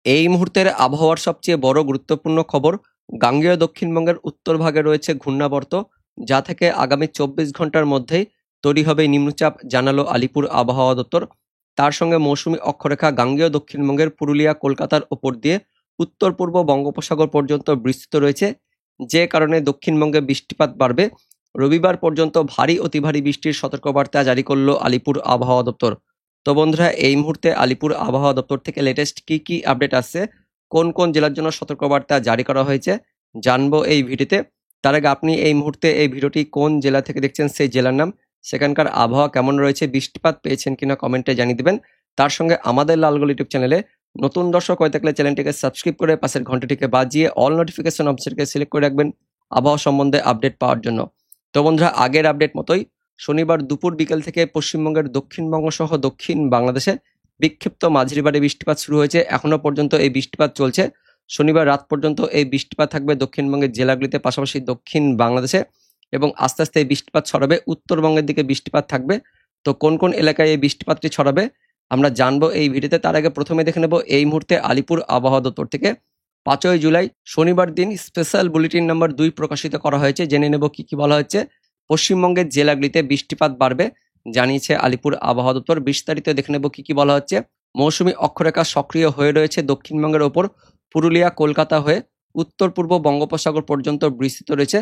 এই মুহূর্তের আবহাওয়ার সবচেয়ে বড় গুরুত্বপূর্ণ খবর, গাঙ্গেয় দক্ষিণবঙ্গের উত্তর ভাগে রয়েছে ঘূর্ণাবর্ত, যা থেকে আগামী ২৪ ঘন্টার মধ্যেই তৈরি হবে নিম্নচাপ, জানালো আলিপুর আবহাওয়া দপ্তর। তার সঙ্গে মৌসুমী অক্ষরেখা গাঙ্গেয় দক্ষিণবঙ্গের পুরুলিয়া, কলকাতার ওপর দিয়ে উত্তর পূর্ব বঙ্গোপসাগর পর্যন্ত বিস্তৃত রয়েছে, যে কারণে দক্ষিণবঙ্গে বৃষ্টিপাত বাড়বে। রবিবার পর্যন্ত ভারী অতি ভারী বৃষ্টির সতর্কবার্তা জারি করল আলিপুর আবহাওয়া দপ্তর। তো বন্ধুরা, এই মুহূর্তে আলিপুর আবহাওয়া দপ্তর থেকে লেটেস্ট কি আপডেট আসছে, কোন কোন জেলার জন্য সতর্কবার্তা জারি করা হয়েছে, জানবো এই ভিডিওতে। তার আগে আপনি এই মুহূর্তে এই ভিডিওটি কোন জেলা থেকে দেখছেন সেই জেলার নাম, সেখানকার আবহাওয়া কেমন রয়েছে, বৃষ্টিপাত পেয়েছেন কিনা কমেন্টে জানিয়ে দেবেন। তার সঙ্গে আমাদের লালগোল ইউটিউব চ্যানেলে নতুন দর্শক হয়ে থাকলে চ্যানেলটিকে সাবস্ক্রাইব করে পাশের ঘন্টাটিকে বাজিয়ে অল নোটিফিকেশন অপশনকে সিলেক্ট করে রাখবেন আবহাওয়া সম্বন্ধে আপডেট পাওয়ার জন্য। তো বন্ধুরা, আগের আপডেট মতোই শনিবার দুপুর বিকেল থেকে পশ্চিমবঙ্গের দক্ষিণবঙ্গ সহ দক্ষিণ বাংলাদেশে বিক্ষিপ্ত মাঝারি বারে বৃষ্টিপাত শুরু হয়েছে। এখনো পর্যন্ত এই বৃষ্টিপাত চলছে। শনিবার রাত পর্যন্ত এই বৃষ্টিপাত থাকবে দক্ষিণবঙ্গের জেলাগুলিতে, পাশাপাশি দক্ষিণ বাংলাদেশে, এবং আস্তে আস্তে এই বৃষ্টিপাত ছড়াবে উত্তরবঙ্গের দিকে। বৃষ্টিপাত থাকবে। তো কোন কোন এলাকায় এই বৃষ্টিপাতটি ছড়াবে আমরা জানবো এই ভিডিওতে। তার আগে প্রথমে দেখে নেব এই মুহূর্তে আলিপুর আবহাওয়া দপ্তর থেকে ৫ই জুলাই শনিবার দিন স্পেশাল বুলেটিন নম্বর ২ প্রকাশিত করা হয়েছে। জেনে নেব কি বলা হচ্ছে। পশ্চিমবঙ্গের জেলাগুলিতে বৃষ্টিপাত বাড়বে, জানিয়েছে আলিপুর আবহাওয়া দপ্তর। বিস্তারিত দেখে নেব কি বলা হচ্ছে। মৌসুমী অক্ষরেখা সক্রিয় হয়ে রয়েছে দক্ষিণবঙ্গের ওপর, পুরুলিয়া, কলকাতা হয়ে উত্তর পূর্ব বঙ্গোপসাগর পর্যন্ত বিস্তৃত রয়েছে।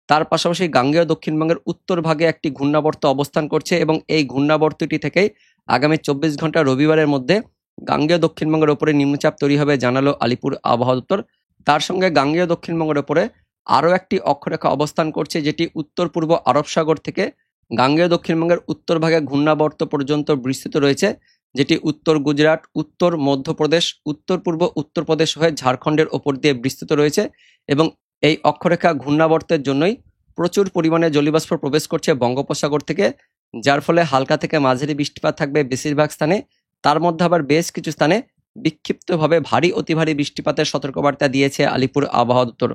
তার পাশাপাশি গাঙ্গেয় দক্ষিণবঙ্গের উত্তর ভাগে একটি ঘূর্ণাবর্ত অবস্থান করছে, এবং এই ঘূর্ণাবর্তটি থেকেই আগামী ২৪ ঘন্টা রবিবারের মধ্যে গাঙ্গেয় দক্ষিণবঙ্গের ওপরে নিম্নচাপ তৈরি হবে, জানালো আলিপুর আবহাওয়া দপ্তর। তার সঙ্গে গাঙ্গেয় দক্ষিণবঙ্গের ওপরে আরও একটি অক্ষরেখা অবস্থান করছে, যেটি উত্তর পূর্ব আরব সাগর থেকে গাঙ্গেয় দক্ষিণবঙ্গের উত্তর ভাগে ঘূর্ণাবর্ত পর্যন্ত বিস্তৃত রয়েছে, যেটি উত্তর গুজরাট, উত্তর মধ্যপ্রদেশ, উত্তর পূর্ব উত্তরপ্রদেশ হয়ে ঝাড়খণ্ডের ওপর দিয়ে বিস্তৃত রয়েছে। এবং এই অক্ষরেখা ঘূর্ণাবর্তের জন্যই প্রচুর পরিমাণে জলীয়বাষ্প প্রবেশ করছে বঙ্গোপসাগর থেকে, যার ফলে হালকা থেকে মাঝারি বৃষ্টিপাত থাকবে বেশিরভাগ স্থানে। তার মধ্যে আবার বেশ কিছু স্থানে বিক্ষিপ্তভাবে ভারী অতি ভারী বৃষ্টিপাতের সতর্কবার্তা দিয়েছে আলিপুর আবহাওয়া দপ্তর।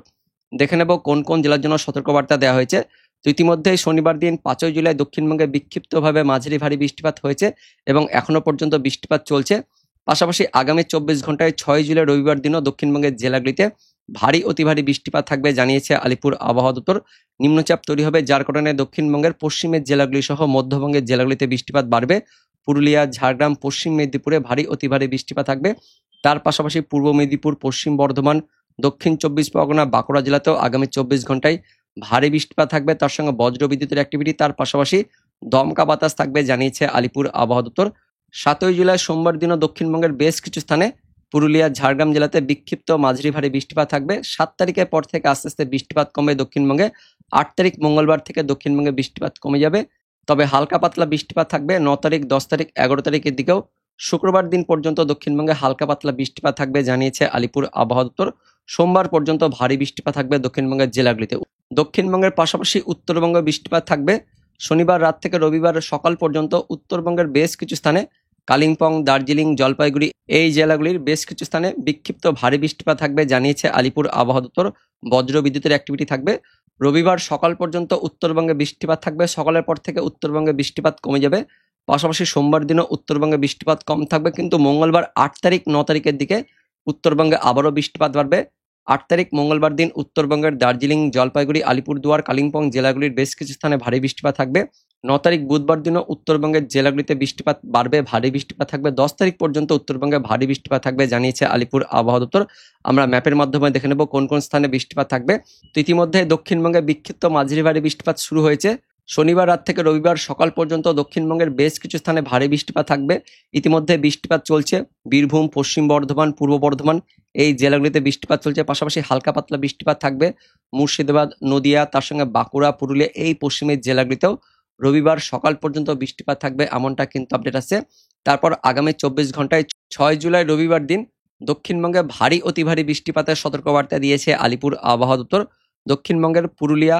দেখে নেব কোন কোন জেলার জন্য সতর্কবার্তা দেওয়া হয়েছে। তো ইতিমধ্যেই শনিবার দিন ৫ই জুলাই দক্ষিণবঙ্গে বিক্ষিপ্তভাবে মাঝারি ভারী বৃষ্টিপাত হয়েছে, এবং এখনো পর্যন্ত বৃষ্টিপাত চলছে। পাশাপাশি আগামী ২৪ ঘন্টায় ৬ জুলাই রবিবার দিনও দক্ষিণবঙ্গের জেলাগুলিতে ভারী অতি ভারী বৃষ্টিপাত থাকবে, জানিয়েছে আলিপুর আবহাওয়া দপ্তর। নিম্নচাপ তৈরি হবে, যার কারণে দক্ষিণবঙ্গের পশ্চিমের জেলাগুলি সহ মধ্যবঙ্গের জেলাগুলিতে বৃষ্টিপাত বাড়বে। পুরুলিয়া, ঝাড়গ্রাম, পশ্চিম মেদিনীপুরে ভারী অতি ভারী বৃষ্টিপাত থাকবে। তার পাশাপাশি পূর্ব মেদিনীপুর, পশ্চিম বর্ধমান, দক্ষিণ ২৪ পরগনা, বাঁকুড়া জেলাতেও আগামী ২৪ ঘন্টায় ভারী বৃষ্টিপাত থাকবে, তার সঙ্গে বজ্র বিদ্যুতের অ্যাক্টিভিটি, তার পাশাপাশি দমকা বাতাস থাকবে, জানিয়েছে আলিপুর আবহাওয়া দপ্তর। ৭ই জুলাই সোমবার দিনও দক্ষিণবঙ্গের বেশ কিছু স্থানে পুরুলিয়া, ঝাড়গ্রাম জেলাতে বিক্ষিপ্ত মাঝারি ভারী বৃষ্টিপাত থাকবে। ৭ তারিখের পর থেকে আস্তে আস্তে বৃষ্টিপাত কমবে দক্ষিণবঙ্গে। ৮ তারিখ মঙ্গলবার থেকে দক্ষিণবঙ্গে বৃষ্টিপাত কমে যাবে, তবে হালকা পাতলা বৃষ্টিপাত থাকবে ৯ তারিখ, ১০ তারিখ, ১১ তারিখের দিকেও। শুক্রবার দিন পর্যন্ত দক্ষিণবঙ্গে হালকা পাতলা বৃষ্টিপাত থাকবে, জানিয়েছে আলিপুর আবহাওয়া দপ্তর। সোমবার পর্যন্ত ভারী বৃষ্টিপাত থাকবে দক্ষিণবঙ্গের জেলাগুলিতে। দক্ষিণবঙ্গের পাশাপাশি উত্তরবঙ্গে বৃষ্টিপাত থাকবে শনিবার রাত থেকে রবিবার সকাল পর্যন্ত। উত্তরবঙ্গের বেশ কিছু স্থানে, কালিম্পং, দার্জিলিং, জলপাইগুড়ি এই জেলাগুলির বেশ কিছু স্থানে বিক্ষিপ্ত ভারী বৃষ্টিপাত থাকবে, জানিয়েছে আলিপুর আবহাওয়া দপ্তর। বজ্র বিদ্যুতের অ্যাক্টিভিটি থাকবে। রবিবার সকাল পর্যন্ত উত্তরবঙ্গে বৃষ্টিপাত থাকবে, সকালের পর থেকে উত্তরবঙ্গে বৃষ্টিপাত কমে যাবে। পাশাপাশি সোমবার দিনও উত্তরবঙ্গে বৃষ্টিপাত কম থাকবে, কিন্তু মঙ্গলবার ৮ তারিখ, ৯ তারিখের দিকে উত্তরবঙ্গে আবারও বৃষ্টিপাত বাড়বে। ৮ তারিখ মঙ্গলবার দিন উত্তরবঙ্গের দার্জিলিং, জলপাইগুড়ি, আলিপুরদুয়ার, কালিম্পং জেলাগুলির বেশ কিছু স্থানে ভারী বৃষ্টিপাত থাকবে। ৯ তারিখ বুধবার দিনও উত্তরবঙ্গের জেলাগুলিতে বৃষ্টিপাত বাড়বে, ভারী বৃষ্টিপাত থাকবে। ১০ তারিখ পর্যন্ত উত্তরবঙ্গে ভারী বৃষ্টিপাত থাকবে, জানিয়েছে আলিপুর আবহাওয়া দপ্তর। আমরা ম্যাপের মাধ্যমে দেখে নেব কোন কোন স্থানে বৃষ্টিপাত থাকবে। তো ইতিমধ্যে দক্ষিণবঙ্গে বিক্ষিপ্ত মাঝারি ভারী বৃষ্টিপাত শুরু হয়েছে। শনিবার রাত থেকে রবিবার সকাল পর্যন্ত দক্ষিণবঙ্গের বেশ কিছু স্থানে ভারী বৃষ্টিপাত থাকবে। ইতিমধ্যে বৃষ্টিপাত চলছে বীরভূম, পশ্চিম বর্ধমান, পূর্ব বর্ধমান এই জেলাগুলিতে বৃষ্টিপাত চলছে। পাশাপাশি হালকা পাতলা বৃষ্টিপাত থাকবে মুর্শিদাবাদ, নদিয়া, তার সঙ্গে বাঁকুড়া, পুরুলিয়া এই পশ্চিমের জেলাগুলিতেও রবিবার সকাল পর্যন্ত বৃষ্টিপাত থাকবে, এমনটা কিন্তু আপডেট আছে। তারপর আগামী ২৪ ঘন্টায় ৬ জুলাই রবিবার দিন দক্ষিণবঙ্গে ভারী অতি ভারী বৃষ্টিপাতের সতর্কবার্তা দিয়েছে আলিপুর আবহাওয়া দপ্তর। দক্ষিণবঙ্গের পুরুলিয়া,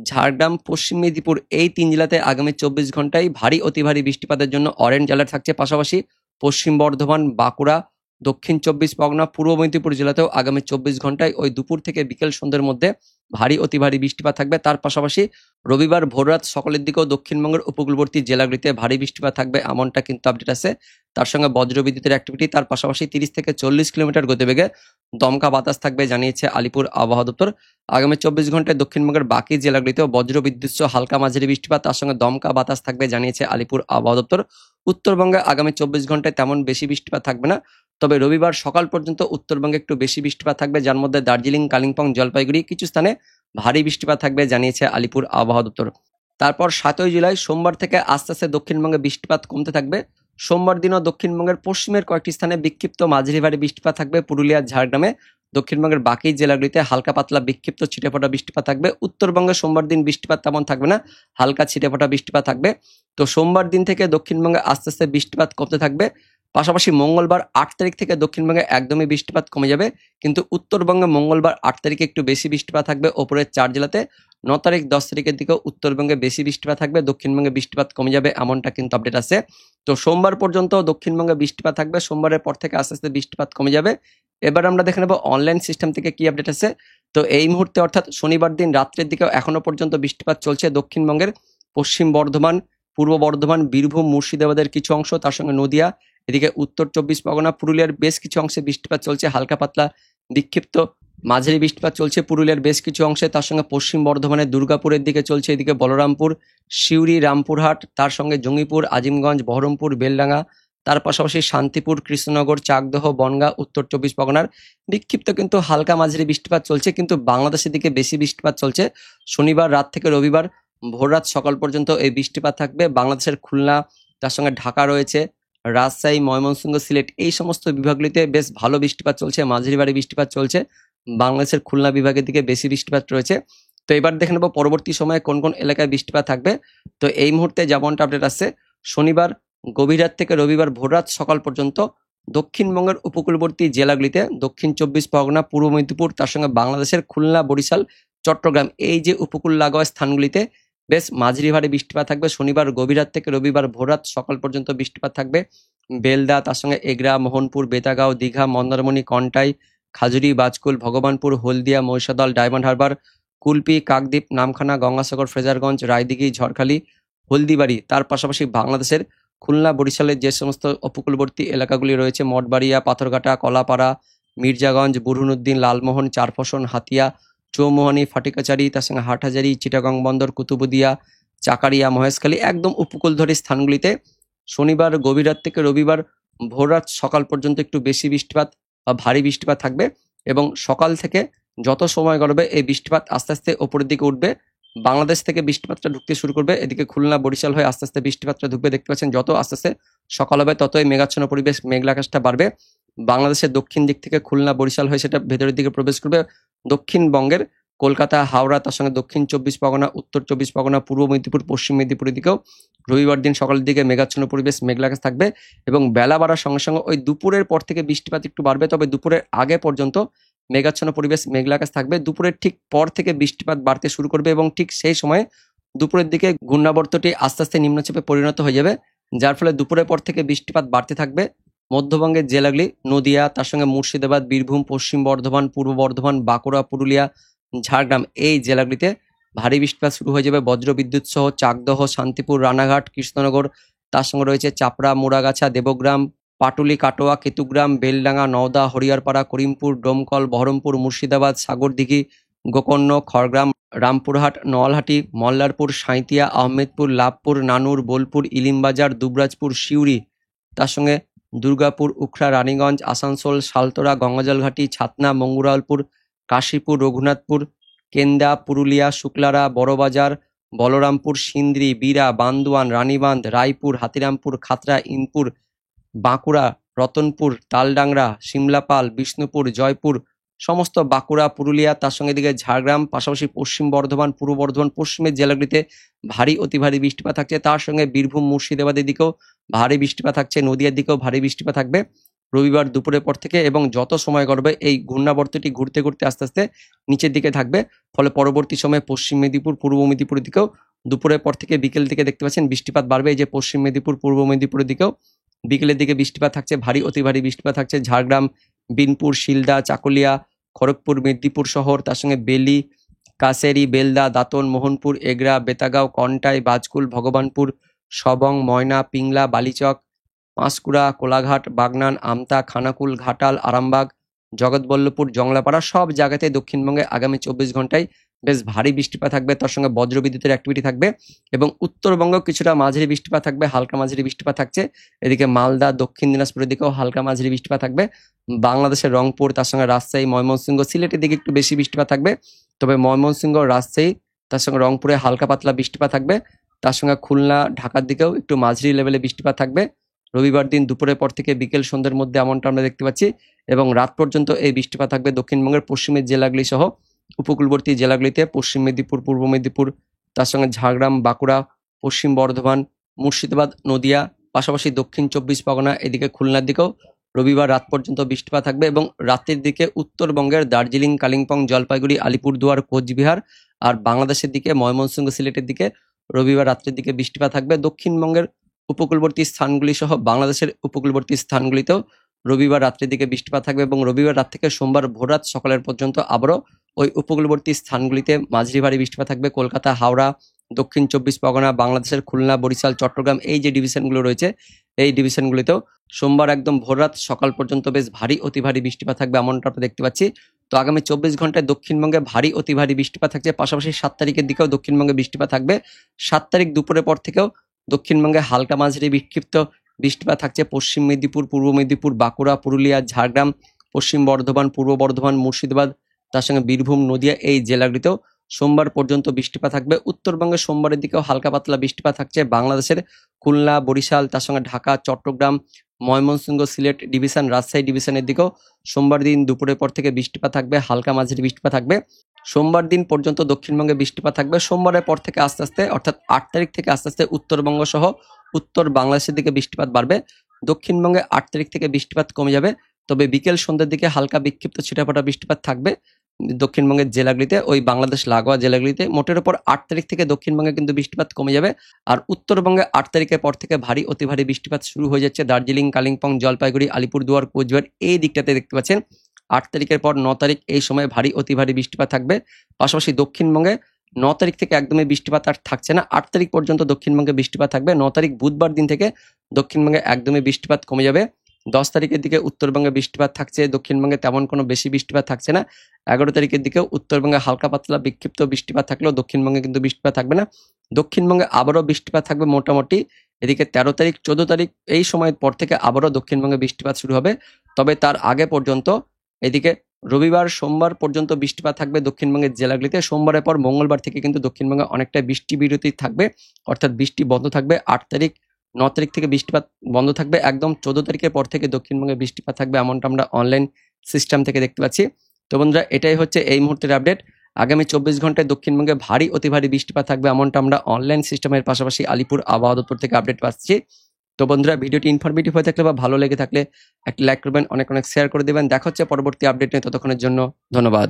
ঝাড়গ্রাম, পশ্চিম মেদিনীপুর এই ৩ জেলাতে আগামী ২৪ ঘন্টায় ভারী অতি ভারী বৃষ্টিপাতের জন্য অরেঞ্জ অ্যালার্ট থাকছে। পাশাপাশি পশ্চিম বর্ধমান, বাঁকুড়া, দক্ষিণ চব্বিশ পরগনা, পূর্ব মেদিনীপুর জেলাতেও আগামী 24 ঘন্টায় ওই দুপুর থেকে বিকেল সন্ধ্যের মধ্যে ভারী অতি ভারী বৃষ্টিপাত থাকবে। তার পাশাপাশি রবিবার ভোররাত সকালের দিকেও দক্ষিণবঙ্গের উপকূলবর্তী জেলাগুলিতে ভারী বৃষ্টিপাত থাকবে, এমনটা কিন্তু আপডেট আছে। তার সঙ্গে বজ্রবিদ্যুতের অ্যাক্টিভিটি, তার পাশাপাশি 30 থেকে 40 কিলোমিটার গতিবেগে দমকা বাতাস থাকবে জানিয়েছে আলিপুর আবহাওয়া দপ্তর। আগামী 24 ঘন্টায় দক্ষিণবঙ্গের বাকি জেলাগুলিতেও বজ্রবিদ্যুৎ সহ হালকা মাঝারি বৃষ্টিপাত, তার সঙ্গে দমকা বাতাস থাকবে জানিয়েছে আলিপুর আবহাওয়া দপ্তর। উত্তরবঙ্গে আগামী 24 ঘন্টায় তেমন বেশি বৃষ্টিপাত থাকবে না, তবে রবিবার সকাল পর্যন্ত উত্তরবঙ্গে একটু বেশি বৃষ্টিপাত থাকবে, যার মধ্যে দার্জিলিং, কালিম্পং, জলপাইগুড়ি কিছু স্থানে ভারী বৃষ্টিপাত থাকবে জানিয়েছে আলিপুর আবহাওয়া দপ্তর। তারপর 7ই জুলাই সোমবার থেকে আস্তে আস্তে দক্ষিণবঙ্গে বৃষ্টিপাত কমতে থাকবে। সোমবার দিনও দক্ষিণবঙ্গের পশ্চিমের কয়েকটি স্থানে বিক্ষিপ্ত মাঝারি ভারী বৃষ্টিপাত থাকবে। পুরুলিয়া, ঝাড়গ্রামে, দক্ষিণবঙ্গের বাকি জেলাগুলিতে হালকা পাতলা বিক্ষিপ্ত ছিটেফোঁটা বৃষ্টিপাত থাকবে। উত্তরবঙ্গে সোমবার দিন বৃষ্টিপাত তেমন থাকবে না, হালকা ছিটেফোঁটা বৃষ্টিপাত থাকবে। তো সোমবার দিন থেকে দক্ষিণবঙ্গে আস্তে আস্তে বৃষ্টিপাত কমতে থাকবে। পাশাপাশি মঙ্গলবার 8 তারিখ থেকে দক্ষিণবঙ্গে একদমই বৃষ্টিপাত কমে যাবে, কিন্তু উত্তরবঙ্গে মঙ্গলবার 8 তারিখে একটু বেশি বৃষ্টিপাত থাকবে ওপরের 4 জেলাতে। 9 তারিখ 10 তারিখের দিকেও উত্তরবঙ্গে বেশি বৃষ্টিপাত থাকবে, দক্ষিণবঙ্গে বৃষ্টিপাত কমে যাবে, এমনটা কিন্তু আপডেট আছে। তো সোমবার পর্যন্ত দক্ষিণবঙ্গে বৃষ্টিপাত থাকবে, সোমবারের পর থেকে আস্তে আস্তে বৃষ্টিপাত কমে যাবে। এবার আমরা দেখে নেব অনলাইন সিস্টেম থেকে কি আপডেট আছে। তো এই মুহূর্তে অর্থাৎ শনিবার দিন রাত্রের দিকেও এখনো পর্যন্ত বৃষ্টিপাত চলছে দক্ষিণবঙ্গের পশ্চিম বর্ধমান, পূর্ব বর্ধমান, বীরভূম, মুর্শিদাবাদের কিছু অংশ, তার সঙ্গে নদিয়া, এদিকে উত্তর 24 পরগনা, পুরুলিয়ার বেশ কিছু অংশে বৃষ্টিপাত চলছে, হালকা পাতলা বিক্ষিপ্ত মাঝারি বৃষ্টিপাত চলছে পুরুলিয়ার বেশ কিছু অংশে। তার সঙ্গে পশ্চিম বর্ধমানের দুর্গাপুরের দিকে চলছে, এদিকে বলরামপুর, সিউড়ি, রামপুরহাট, তার সঙ্গে জঙ্গিপুর, আজিমগঞ্জ, বহরমপুর, বেলডাঙ্গা, তার পাশাপাশি শান্তিপুর, কৃষ্ণনগর, চাকদহ, বনগাঁ, উত্তর 24 পরগনার বিক্ষিপ্ত কিন্তু হালকা মাঝারি বৃষ্টিপাত চলছে, কিন্তু বাংলাদেশের দিকে বেশি বৃষ্টিপাত চলছে। শনিবার রাত থেকে রবিবার ভোররাত সকাল পর্যন্ত এই বৃষ্টিপাত থাকবে। বাংলাদেশের খুলনা, তার সঙ্গে ঢাকা রয়েছে, রাজশাহী, ময়মনসিংহ, সিলেট, এই সমস্ত বিভাগগুলিতে বেশ ভালো বৃষ্টিপাত চলছে, মাঝারি ভারী বৃষ্টিপাত চলছে। বাংলাদেশের খুলনা বিভাগের দিকে বেশি বৃষ্টিপাত রয়েছে। তো এবার দেখে নেব পরবর্তী সময়ে কোন কোন এলাকায় বৃষ্টিপাত থাকবে। তো এই মুহূর্তে যেমনটা আপডেট আসছে, শনিবার গভীর রাত থেকে রবিবার ভোররাত সকাল পর্যন্ত দক্ষিণবঙ্গের উপকূলবর্তী জেলাগুলিতে দক্ষিণ 24 পরগনা, পূর্ব মেদিনীপুর, তার সঙ্গে বাংলাদেশের খুলনা, বরিশাল, চট্টগ্রাম, এই যে উপকূল লাগোয়া স্থানগুলিতে বেশ মাঝারি ভারী বৃষ্টিপাত থাকবে। শনিবার গভীর রাত থেকে রবিবার ভোররাত সকাল পর্যন্ত বৃষ্টিপাত থাকবে। বেলদা, তার সঙ্গে এগরা, মোহনপুর, বেতাগাঁও, দীঘা, মন্দারমণি, কন্টাই, খাজুরি, বাজকুল, ভগবানপুর, হলদিয়া, মহিষাদল, ডায়মন্ড হারবার, কুলপি, কাকদ্বীপ, নামখানা, গঙ্গাসাগর, ফ্রেজারগঞ্জ, রায়দিঘি, ঝড়খালি, হলদিবাড়ি, তার পাশাপাশি বাংলাদেশের খুলনা, বরিশালের যে সমস্ত উপকূলবর্তী এলাকাগুলি রয়েছে, মঠবাড়িয়া, পাথরঘাটা, কলাপাড়া, মির্জাগঞ্জ, বুরহুনুদ্দিন, লালমোহন, চারফসন, হাতিয়া, চৌমোহনী, ফাটিকাচারি, তার সঙ্গে হাটহাজারি, চিটাগং বন্দর, কুতুবুদিয়া, চাকারিয়া, মহেশখালী, একদম উপকূলধরী স্থানগুলিতে শনিবার গভীর রাত থেকে রবিবার ভোররাত সকাল পর্যন্ত একটু বেশি বৃষ্টিপাত বা ভারী বৃষ্টিপাত থাকবে, এবং সকাল থেকে যত সময় গড়বে এই বৃষ্টিপাত আস্তে আস্তে ওপরের দিকে উঠবে। বাংলাদেশ থেকে বৃষ্টিপাতটা ঢুকতে শুরু করবে, এদিকে খুলনা, বরিশাল হয়ে আস্তে আস্তে বৃষ্টিপাতটা ঢুকবে। দেখতে পাচ্ছেন যত আস্তে আস্তে সকাল হবে ততই মেঘাচ্ছন্ন পরিবেশ, মেঘলা আকাশটা বাড়বে। বাংলাদেশের দক্ষিণ দিক থেকে খুলনা, বরিশাল হয়ে সেটা ভেতরের দিকে প্রবেশ করবে। দক্ষিণবঙ্গের কলকাতা, হাওড়া, তার সঙ্গে দক্ষিণ 24 পরগনা, উত্তর 24 পরগনা, পূর্ব মেদিনীপুর, পশ্চিম মেদিনীপুরের দিকেও রবিবার দিন সকালের দিকে মেঘাচ্ছন্ন পরিবেশ, মেঘলা আকাশ থাকবে, এবং বেলা বাড়ার সঙ্গে সঙ্গে ওই দুপুরের পর থেকে বৃষ্টিপাত একটু বাড়বে, তবে দুপুরের আগে পর্যন্ত মেঘাচ্ছন্ন পরিবেশ, মেঘলা আকাশ থাকবে। দুপুরের ঠিক পর থেকে বৃষ্টিপাত বাড়তে শুরু করবে, এবং ঠিক সেই সময়ে দুপুরের দিকে ঘূর্ণাবর্তটি আস্তে আস্তে নিম্নচাপে পরিণত হয়ে যাবে, যার ফলে দুপুরের পর থেকে বৃষ্টিপাত বাড়তে থাকবে। মধ্যবঙ্গের জেলাগুলি নদিয়া, তার সঙ্গে মুর্শিদাবাদ, বীরভূম, পশ্চিম বর্ধমান, পূর্ব বর্ধমান, বাঁকুড়া, পুরুলিয়া, ঝাড়গ্রাম, এই জেলাগুলিতে ভারী বৃষ্টিপাত শুরু হয়ে যাবে বজ্রবিদ্যুৎ সহ। চাকদহ, শান্তিপুর, রানাঘাট, কৃষ্ণনগর, তার সঙ্গে রয়েছে চাপড়া, মুড়াগাছা, দেবগ্রাম, পাটুলি, কাটোয়া, কেতুগ্রাম, বেলডাঙ্গা, নওদা, হরিয়ারপাড়া, করিমপুর, ডোমকল, বহরমপুর, মুর্শিদাবাদ, সাগরদিঘি, গোকর্ণ, খড়গ্রাম, রামপুরহাট, নলহাটি, মল্লারপুর, সাঁইতিয়া, আহমেদপুর, লাভপুর, নানুর, বোলপুর, ইলিমবাজার, দুবরাজপুর, সিউড়ি, তার সঙ্গে দুর্গাপুর, উখড়া, রানীগঞ্জ, আসানসোল, সালতোরা, গঙ্গাজলঘাটি, ছাতনা, মঙ্গুরালপুর, কাশীপুর, রঘুনাথপুর, কেন্দা, পুরুলিয়া, শুক্লারা, বড়বাজার, বলরামপুর, সিন্দ্রি, বীরা, বান্দোয়ান, রানীবাঁধ, রায়পুর, হাতিরামপুর, খাতড়া, ইনপুর, বাঁকুড়া, রতনপুর, তালডাংরা, সিমলাপাল, বিষ্ণুপুর, জয়পুর, সমস্ত বাঁকুড়া, পুরুলিয়া, তার সঙ্গে এদিকে ঝাড়গ্রাম, পাশাপাশি পশ্চিম বর্ধমান, পূর্ব বর্ধমান, পশ্চিমের জেলাগুলিতে ভারী অতি ভারী বৃষ্টিপাত থাকছে। তার সঙ্গে বীরভূম, মুর্শিদাবাদের দিকেও ভারী বৃষ্টিপাত থাকছে, নদিয়ার দিকেও ভারী বৃষ্টিপাত থাকবে রবিবার দুপুরের পর থেকে, এবং যত সময় গড়বে এই ঘূর্ণাবর্তটি ঘুরতে ঘুরতে আস্তে আস্তে নিচের দিকে থাকবে। ফলে পরবর্তী সময়ে পশ্চিম মেদিনীপুর, পূর্ব মেদিনীপুরের দিকেও দুপুরের পর থেকে বিকেল থেকে দেখতে পাচ্ছেন বৃষ্টিপাত বাড়বে। এই যে পশ্চিম মেদিনীপুর, পূর্ব মেদিনীপুরের দিকেও বিকেলের দিকে বৃষ্টিপাত থাকছে, ভারী অতি ভারী বৃষ্টিপাত থাকছে ঝাড়গ্রাম, বিনপুর, শিলদা, চাকুলিয়া, খড়গপুর, মেদিনীপুর শহর, তার সঙ্গে বেলি, কাছেরি, বেলদা, দাঁতন, মোহনপুর, এগরা, বেতাগাঁও, কন্টাই, বাজকুল, ভগবানপুর, সবং, ময়না, পিংলা, বালিচক, পাঁশকুড়া, কোলাঘাট, বাগনান, আমতা, খানাকুল, ঘাটাল, আরামবাগ, জগৎবল্লভপুর, জংলাপাড়া সব জায়গাতে দক্ষিণবঙ্গে আগামী 24 ঘন্টায় বেশ ভারী বৃষ্টিপাত থাকবে, তার সঙ্গে বজ্রবিদ্যুতের অ্যাক্টিভিটি থাকবে এবং উত্তরবঙ্গ কিছুটা মাঝারি বৃষ্টিপাত থাকবে, হালকা মাঝারি বৃষ্টিপাত থাকছে। এদিকে মালদা, দক্ষিণ দিনাজপুরের দিকেও হালকা মাঝারি বৃষ্টিপাত থাকবে। বাংলাদেশের রংপুর, তার সঙ্গে রাজশাহী, ময়মনসিংহ, সিলেটের দিকে একটু বেশি বৃষ্টিপাত থাকবে, তবে ময়মনসিংহ, রাজশাহী, তার সঙ্গে রংপুরে হালকা পাতলা বৃষ্টিপাত থাকবে। তার সঙ্গে খুলনা, ঢাকার দিকেও একটু মাঝারি লেভেলে বৃষ্টিপাত থাকবে। রবিবার দিন দুপুরের পর থেকে বিকেল সন্ধ্যের মধ্যে এমনটা আমরা দেখতে পাচ্ছি এবং রাত পর্যন্ত এই বৃষ্টিপাত থাকবে দক্ষিণবঙ্গের পশ্চিমের জেলাগুলি সহ উপকূলবর্তী জেলাগুলিতে, পশ্চিম মেদিনীপুর, পূর্ব মেদিনীপুর, তার সঙ্গে ঝাড়গ্রাম, বাঁকুড়া, পশ্চিম বর্ধমান, মুর্শিদাবাদ, নদিয়া, পাশাপাশি দক্ষিণ 24 পরগনা, এদিকে খুলনার দিকেও রবিবার রাত পর্যন্ত বৃষ্টিপাত থাকবে এবং রাতের দিকে উত্তরবঙ্গের দার্জিলিং, কালিম্পং, জলপাইগুড়ি, আলিপুরদুয়ার, কোচবিহার আর বাংলাদেশের দিকে ময়মনসিংহ, সিলেটের দিকে রবিবার রাত্রের দিকে বৃষ্টিপাত থাকবে। দক্ষিণবঙ্গের উপকূলবর্তী স্থানগুলি সহ বাংলাদেশের উপকূলবর্তী স্থানগুলিতেও রবিবার রাত্রের দিকে বৃষ্টিপাত থাকবে এবং রবিবার রাত থেকে সোমবার ভোররাত সকালের পর্যন্ত আবারও ওই উপকূলবর্তী স্থানগুলিতে মাঝারি ভারী বৃষ্টিপাত থাকবে। কলকাতা, হাওড়া, দক্ষিণ 24 পরগনা, বাংলাদেশের খুলনা, বরিশাল, চট্টগ্রাম এই যে ডিভিশনগুলো রয়েছে এই ডিভিশনগুলিতেও সোমবার একদম ভোররাত সকাল পর্যন্ত বেশ ভারী অতি ভারী বৃষ্টিপাত থাকবে এমনটা আমরা দেখতে পাচ্ছি। তো আগামী 24 ঘন্টায় দক্ষিণবঙ্গে ভারী অতি ভারী বৃষ্টিপাত থাকছে, পাশাপাশি 7 তারিখের দিকেও দক্ষিণবঙ্গে বৃষ্টিপাত থাকবে। 7 তারিখ দুপুরের পর থেকেও দক্ষিণবঙ্গে হালকা মাঝারি বিক্ষিপ্ত বৃষ্টিপাত থাকছে পশ্চিম মেদিনীপুর, পূর্ব মেদিনীপুর, বাঁকুড়া, পুরুলিয়া, ঝাড়গ্রাম, পশ্চিম বর্ধমান, পূর্ব বর্ধমান, মুর্শিদাবাদ, তার সঙ্গে বীরভূম, নদিয়া এই জেলাগুলিতেও সোমবার পর্যন্ত বৃষ্টিপাত থাকবে। উত্তরবঙ্গে সোমবারের দিকেও হালকা পাতলা বৃষ্টিপাত থাকছে বাংলাদেশের খুলনা, বরিশাল, তার সঙ্গে ঢাকা, চট্টগ্রাম, ময়মনসিংহ, সিলেট ডিভিশন, রাজশাহী ডিভিশনের দিকেও সোমবার দিন দুপুরের পর থেকে বৃষ্টিপাত থাকবে, হালকা মাঝারি বৃষ্টিপাত থাকবে। সোমবার দিন পর্যন্ত দক্ষিণবঙ্গে বৃষ্টিপাত থাকবে। সোমবারের পর থেকে আস্তে আস্তে অর্থাৎ 8 তারিখ থেকে আস্তে আস্তে উত্তরবঙ্গ সহ উত্তর বাংলাদেশের দিকে বৃষ্টিপাত বাড়বে। দক্ষিণবঙ্গে 8 তারিখ থেকে বৃষ্টিপাত কমে যাবে, তবে বিকেল সন্ধ্যার দিকে হালকা বিক্ষিপ্ত ছিটাফাটা বৃষ্টিপাত থাকবে দক্ষিণবঙ্গের জেলাগুলিতে, ওই বাংলাদেশ লাগোয়া জেলাগুলিতে। মোটের উপর 8 তারিখ থেকে দক্ষিণবঙ্গে কিন্তু বৃষ্টিপাত কমে যাবে আর উত্তরবঙ্গে 8 তারিখের পর থেকে ভারী অতি ভারী বৃষ্টিপাত শুরু হয়ে যাচ্ছে দার্জিলিং, কালিম্পং, জলপাইগুড়ি, আলিপুরদুয়ার, কোচবিহার এই দিকটাতে দেখতে পাচ্ছেন। 8 তারিখের পর 9 তারিখ এই সময় ভারী অতি ভারী বৃষ্টিপাত থাকবে। পাশাপাশি দক্ষিণবঙ্গে 9 তারিখ থেকে একদমই বৃষ্টিপাত আর থাকছে না, 8 তারিখ পর্যন্ত দক্ষিণবঙ্গে বৃষ্টিপাত থাকবে। 9 তারিখ বুধবার দিন থেকে দক্ষিণবঙ্গে একদমই বৃষ্টিপাত কমে যাবে। 10 তারিখের দিকে উত্তরবঙ্গে বৃষ্টিপাত থাকছে, দক্ষিণবঙ্গে তেমন কোনো বেশি বৃষ্টিপাত থাকছে না। 11 তারিখের দিকে উত্তরবঙ্গে হালকা পাতলা বিক্ষিপ্ত বৃষ্টিপাত থাকলেও দক্ষিণবঙ্গে কিন্তু বৃষ্টিপাত থাকবে না। দক্ষিণবঙ্গে আবারও বৃষ্টিপাত থাকবে মোটামুটি। এদিকে 13 তারিখ, 14 তারিখ এই সময়ের পর থেকে আবারও দক্ষিণবঙ্গে বৃষ্টিপাত শুরু হবে, তবে তার আগে পর্যন্ত এদিকে রবিবার, সোমবার পর্যন্ত বৃষ্টিপাত থাকবে দক্ষিণবঙ্গের জেলাগুলিতে। সোমবারের পর মঙ্গলবার থেকে কিন্তু দক্ষিণবঙ্গে অনেকটা বৃষ্টি বিরতি থাকবে, অর্থাৎ বৃষ্টি বন্ধ থাকবে। 8 তারিখ, 9 তারিখ থেকে বৃষ্টিপাত বন্ধ থাকবে, একদম 14 তারিখের পর থেকে দক্ষিণবঙ্গে বৃষ্টিপাত থাকবে এমনটা আমরা অনলাইন সিস্টেম থেকে দেখতে পাচ্ছি। তো বন্ধুরা, এটাই হচ্ছে এই মুহূর্তের আপডেট। আগামী 24 ঘন্টায় দক্ষিণবঙ্গে ভারী অতি ভারী বৃষ্টিপাত থাকবে এমনটা আমরা অনলাইন সিস্টেমের পাশাপাশি আলিপুর আবহাওয়া দপ্তর থেকে আপডেট পাচ্ছি। তো বন্ধুরা, ভিডিওটি ইনফরমেটিভ হয়ে থাকলে বা ভালো লেগে থাকলে একটা লাইক করবেন, অনেক অনেক শেয়ার করে দেবেন। দেখা হচ্ছে পরবর্তী আপডেট নিয়ে, ততক্ষণের জন্য ধন্যবাদ।